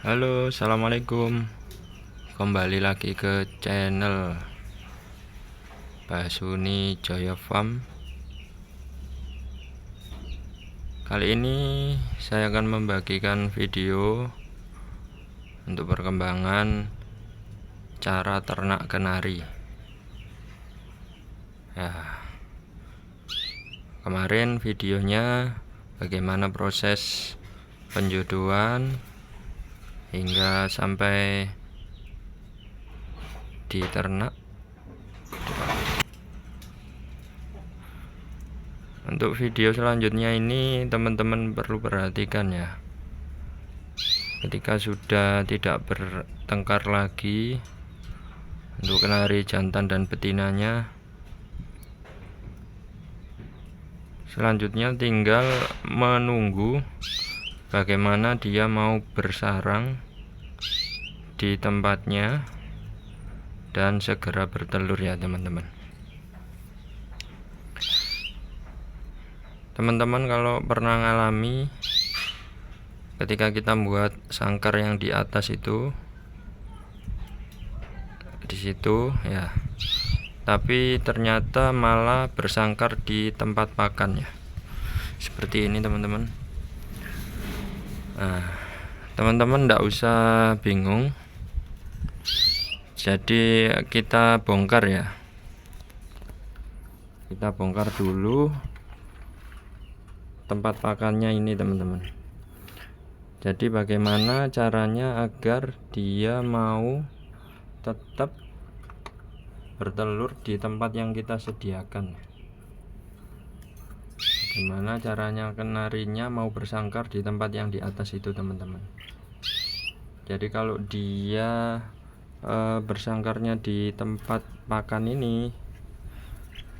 Halo, assalamualaikum. Kembali lagi ke channel Basuni Jaya Farm. Kali ini saya akan membagikan video untuk perkembangan cara ternak kenari. Ya, kemarin videonya bagaimana proses penjodohan hingga sampai di ternak. Untuk video selanjutnya ini teman-teman perlu perhatikan ya. Ketika sudah tidak bertengkar lagi untuk kenari jantan dan betinanya, selanjutnya tinggal menunggu bagaimana dia mau bersarang di tempatnya dan segera bertelur ya teman-teman. Teman-teman kalau pernah ngalami ketika kita buat sangkar yang di atas itu, di situ ya, tapi ternyata malah bersangkar di tempat pakan ya, seperti ini teman-teman. Nah, teman-teman tidak usah bingung. Jadi kita bongkar ya, kita bongkar dulu tempat pakannya ini teman-teman. Jadi bagaimana caranya agar dia mau tetap bertelur di tempat yang kita sediakan. Bagaimana caranya kenarinya mau bersangkar di tempat yang di atas itu teman-teman. Jadi kalau dia bersangkarnya di tempat pakan ini,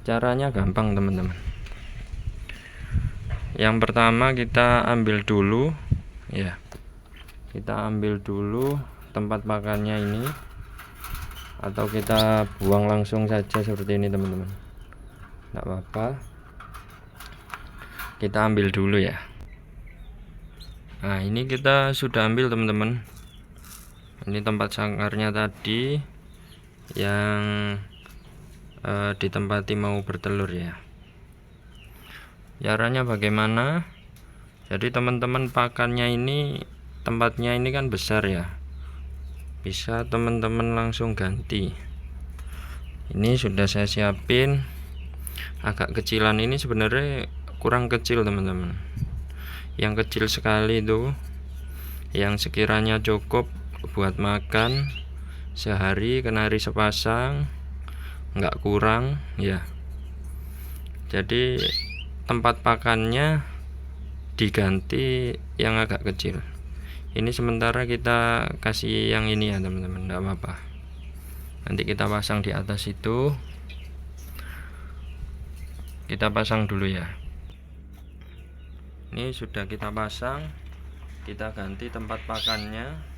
caranya gampang teman-teman. Yang pertama kita ambil dulu ya, kita ambil dulu tempat pakannya ini, atau kita buang langsung saja seperti ini teman-teman, tidak apa-apa. Kita ambil dulu ya. Nah ini kita sudah ambil teman-teman. Ini tempat sangkarnya tadi yang ditempati mau bertelur ya. Caranya bagaimana? Jadi teman-teman pakannya ini, tempatnya ini kan besar ya, bisa teman-teman langsung ganti. Ini sudah saya siapin. Agak kecilan ini sebenarnya kurang kecil teman-teman. Yang kecil sekali itu, yang sekiranya cukup buat makan sehari kenari sepasang, nggak kurang ya. Jadi tempat pakannya diganti yang agak kecil. Ini sementara kita kasih yang ini ya teman-teman, enggak apa-apa. Nanti kita pasang di atas itu. Kita pasang dulu ya. Ini sudah kita pasang. Kita ganti tempat pakannya.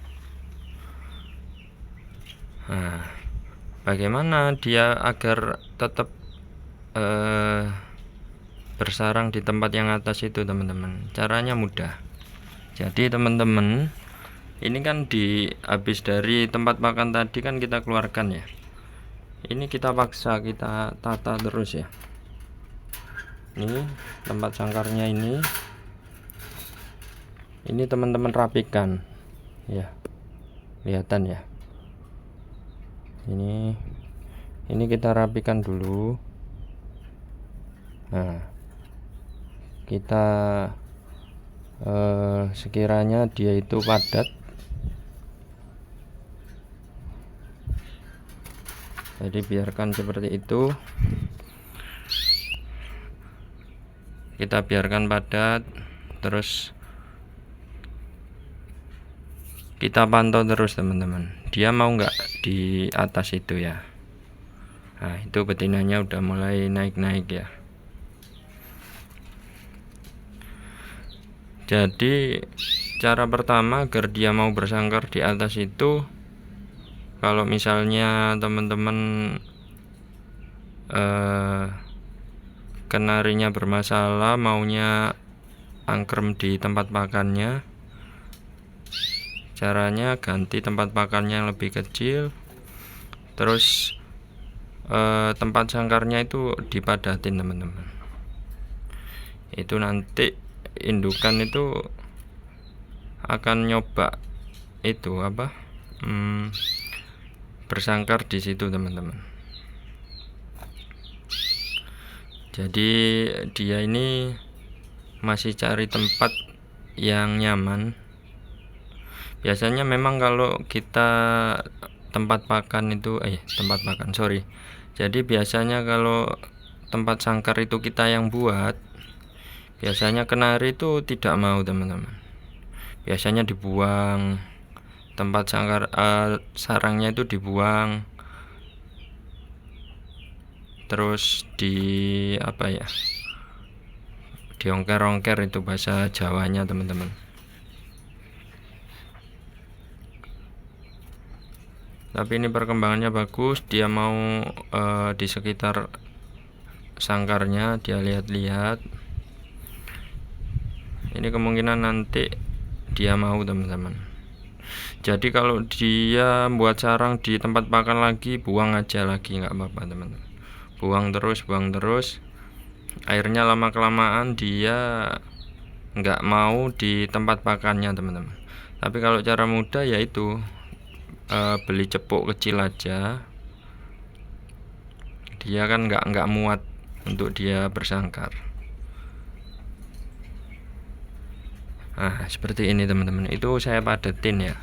Nah, bagaimana dia agar tetap bersarang di tempat yang atas itu teman-teman? Caranya mudah. Jadi teman-teman, ini kan habis dari tempat makan tadi kan kita keluarkan ya. Ini kita paksa, kita tata terus ya. Ini tempat sangkarnya ini teman-teman rapikan ya, kelihatan ya. Ini kita rapikan dulu. Nah, kita sekiranya dia itu padat, jadi biarkan seperti itu. Kita biarkan padat, terus kita pantau terus teman-teman, dia mau nggak di atas itu ya. Nah itu betinanya udah mulai naik-naik ya. Jadi cara pertama agar dia mau bersangkar di atas itu, kalau misalnya teman-teman kenarinya bermasalah, maunya angkrem di tempat pakannya, caranya ganti tempat pakannya yang lebih kecil, terus tempat sangkarnya itu dipadatin teman-teman. Itu nanti indukan itu akan nyoba itu apa bersangkar di situ teman-teman. Jadi dia ini masih cari tempat yang nyaman. Biasanya memang kalau kita tempat pakan itu jadi biasanya kalau tempat sangkar itu kita yang buat, biasanya kenari itu tidak mau teman-teman. Biasanya dibuang, tempat sangkar sarangnya itu dibuang, terus diongker-ongker, itu bahasa Jawanya teman-teman. Tapi ini perkembangannya bagus, dia mau di sekitar sangkarnya dia lihat-lihat. Ini kemungkinan nanti dia mau teman-teman. Jadi kalau dia buat sarang di tempat pakan lagi, buang aja lagi, nggak apa-apa teman-teman. Buang terus. Akhirnya lama kelamaan dia nggak mau di tempat pakannya teman-teman. Tapi kalau cara mudah yaitu beli cepuk kecil aja, dia kan nggak muat untuk dia bersangkar. Nah seperti ini teman-teman, itu saya padatin ya,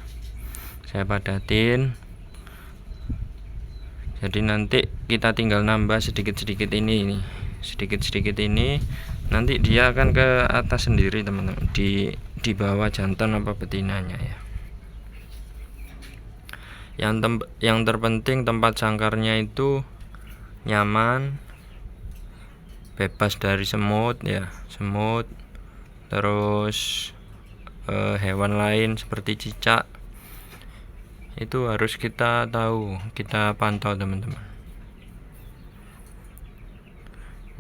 jadi nanti kita tinggal nambah sedikit-sedikit ini, nanti dia akan ke atas sendiri teman-teman, di bawah jantan apa betinanya ya. Yang terpenting tempat sangkarnya itu nyaman, bebas dari semut ya, terus hewan lain seperti cicak. Itu harus kita pantau teman-teman.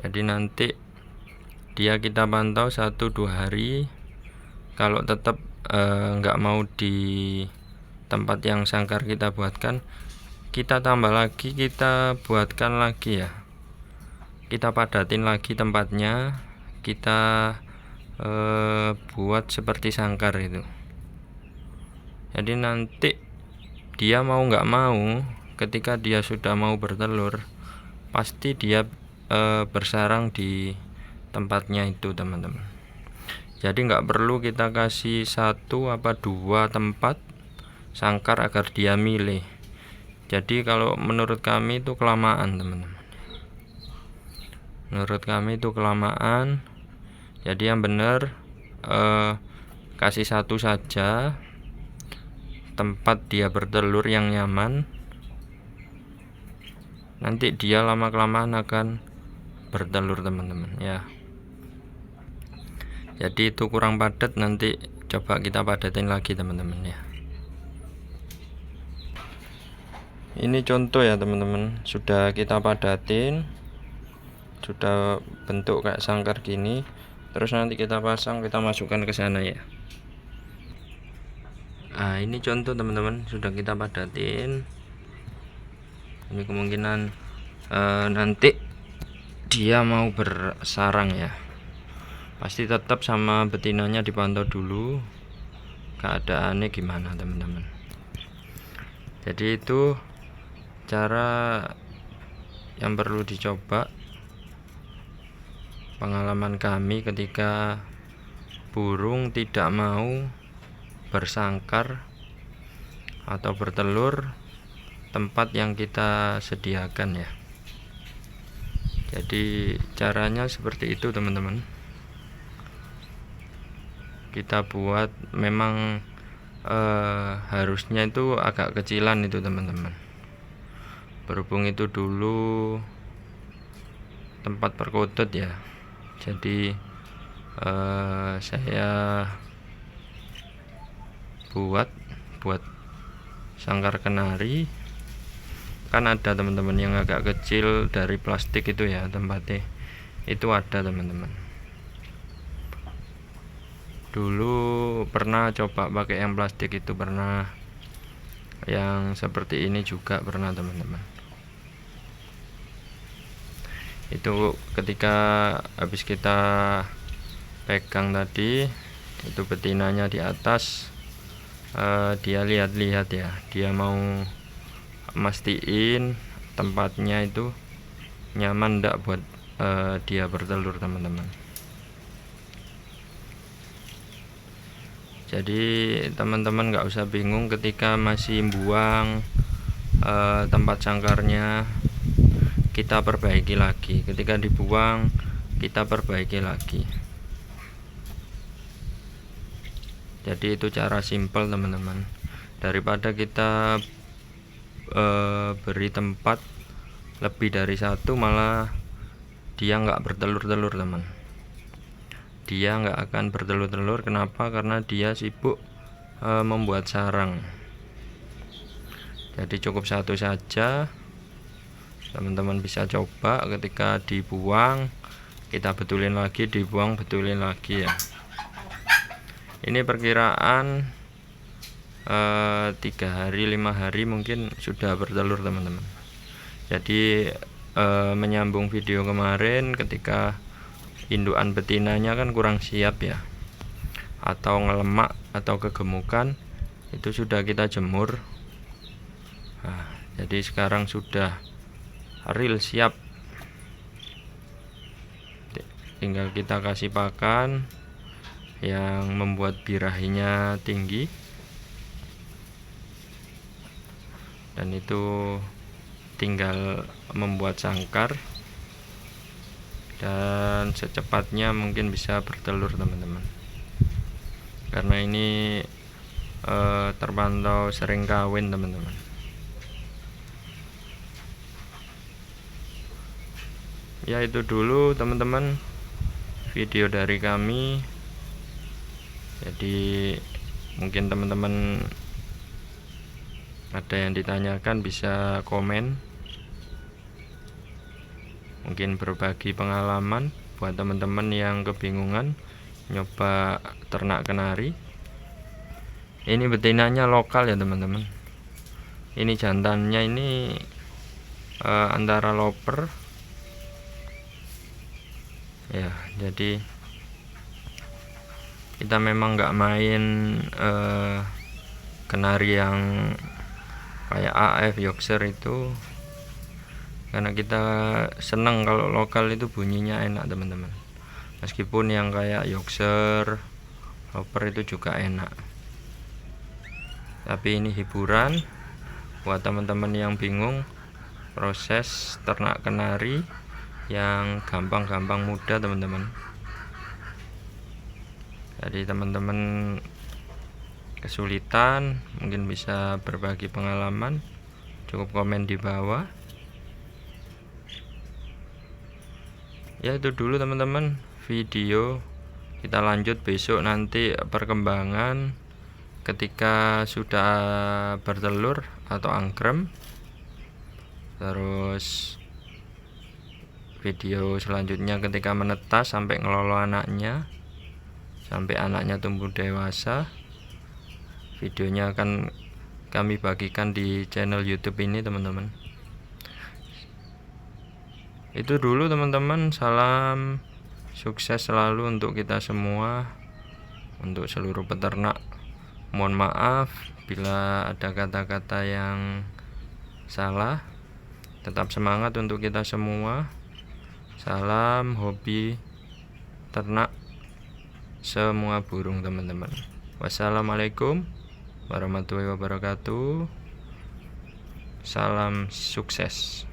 Jadi nanti dia kita pantau 1-2 hari. Kalau tetap nggak mau di tempat yang sangkar kita buatkan, kita tambah lagi, kita buatkan lagi ya, kita padatin lagi tempatnya, kita buat seperti sangkar itu. Jadi nanti dia mau nggak mau, ketika dia sudah mau bertelur, pasti dia bersarang di tempatnya itu teman-teman. Jadi nggak perlu kita kasih 1-2 tempat sangkar agar dia milih. Jadi kalau menurut kami itu kelamaan teman-teman, jadi yang benar kasih 1 saja tempat dia bertelur yang nyaman. Nanti dia lama kelamaan akan bertelur teman-teman ya. Jadi itu kurang padat, nanti coba kita padatin lagi teman-teman ya. Ini contoh ya teman-teman, sudah kita padatin, sudah bentuk kayak sangkar gini. Terus nanti kita pasang, kita masukkan ke sana ya. Nah ini contoh teman-teman, sudah kita padatin. Ini kemungkinan nanti dia mau bersarang ya. Pasti tetap sama betinanya dipantau dulu keadaannya gimana teman-teman. Jadi itu cara yang perlu dicoba, pengalaman kami ketika burung tidak mau bersangkar atau bertelur tempat yang kita sediakan ya. Jadi caranya seperti itu teman-teman. Kita buat memang harusnya itu agak kecilan itu teman-teman. Berhubung itu dulu tempat perkutut ya, jadi saya buat sangkar kenari. Kan ada teman-teman yang agak kecil dari plastik itu ya, tempatnya itu ada teman-teman. Dulu pernah coba pakai yang plastik, itu pernah, yang seperti ini juga pernah teman-teman. Itu ketika habis kita pegang tadi, itu betinanya di atas, dia lihat-lihat ya, dia mau mastiin tempatnya itu nyaman ndak buat dia bertelur teman-teman. Jadi teman-teman nggak usah bingung ketika masih buang tempat sangkarnya, kita perbaiki lagi. Ketika dibuang, kita perbaiki lagi. Jadi itu cara simpel teman-teman, daripada kita beri tempat lebih dari satu malah dia nggak bertelur-telur teman. Dia nggak akan bertelur-telur. Kenapa? Karena dia sibuk membuat sarang. Jadi cukup satu saja, teman-teman bisa coba. Ketika dibuang, kita betulin lagi, dibuang, betulin lagi ya. Ini perkiraan 3 hari 5 hari mungkin sudah bertelur teman-teman. Jadi menyambung video kemarin, ketika indukan betinanya kan kurang siap ya, atau ngelemak atau kegemukan, itu sudah kita jemur. Nah, jadi sekarang sudah real siap, tinggal kita kasih pakan yang membuat birahinya tinggi, dan itu tinggal membuat sangkar, dan secepatnya mungkin bisa bertelur teman-teman. Karena ini terpantau sering kawin teman-teman. Ya itu dulu teman-teman video dari kami. Jadi mungkin teman-teman ada yang ditanyakan bisa komen, mungkin berbagi pengalaman buat teman-teman yang kebingungan nyoba ternak kenari. Ini betinanya lokal ya teman-teman. Ini jantannya ini antara loper ya. Jadi kita memang nggak main kenari yang kayak AF Yorkshire itu, karena kita senang kalau lokal itu bunyinya enak teman-teman. Meskipun yang kayak Yorkshire, loper itu juga enak, tapi ini hiburan buat teman-teman yang bingung proses ternak kenari yang gampang-gampang mudah teman-teman. Jadi teman-teman kesulitan mungkin bisa berbagi pengalaman, cukup komen di bawah. Ya itu dulu teman-teman video, kita lanjut besok nanti perkembangan ketika sudah bertelur atau angkrem. Terus video selanjutnya ketika menetas sampai ngelolo anaknya, sampai anaknya tumbuh dewasa. Videonya akan kami bagikan di channel YouTube ini teman-teman. Itu dulu teman-teman, salam sukses selalu untuk kita semua, untuk seluruh peternak. Mohon maaf bila ada kata-kata yang salah. Tetap semangat untuk kita semua. Salam hobi ternak semua burung teman-teman. Wassalamualaikum warahmatullahi wabarakatuh. Salam sukses.